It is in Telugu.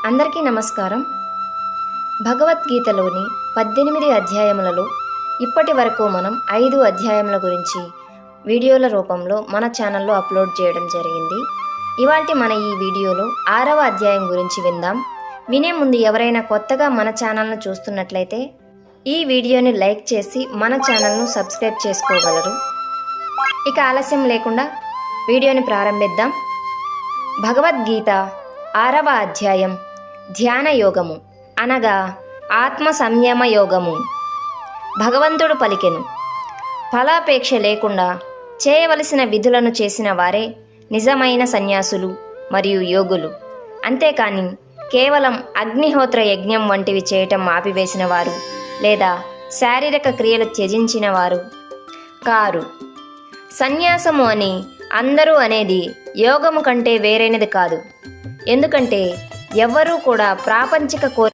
అందరికీ నమస్కారం. భగవద్గీతలోని 18 అధ్యాయములలో ఇప్పటి వరకు మనం 5 అధ్యాయముల గురించి వీడియోల రూపంలో మన ఛానల్లో అప్లోడ్ చేయడం జరిగింది. ఇవాల్టి మన ఈ వీడియోలో 6వ అధ్యాయం గురించి విందాం. వినే ముందు ఎవరైనా కొత్తగా మన ఛానల్ను చూస్తున్నట్లయితే ఈ వీడియోని లైక్ చేసి మన ఛానల్ను సబ్స్క్రైబ్ చేసుకోగలరు. ఇక ఆలస్యం లేకుండా వీడియోని ప్రారంభిద్దాం. భగవద్గీత 6వ అధ్యాయం ధ్యాన యోగము అనగా ఆత్మ సంయమ యోగము. భగవంతుడు పలికెను, ఫలాపేక్ష లేకుండా చేయవలసిన విధులను చేసిన వారే నిజమైన సన్యాసులు మరియు యోగులు. అంతేకాని కేవలం అగ్నిహోత్ర యజ్ఞం వంటివి చేయటం ఆపివేసిన వారు లేదా శారీరక క్రియలు త్యజించిన వారు కారు. సన్యాసము అని అందరూ అనేది యోగము కంటే వేరైనది కాదు. ఎందుకంటే ఎవ్వరూ కూడా ప్రాపంచిక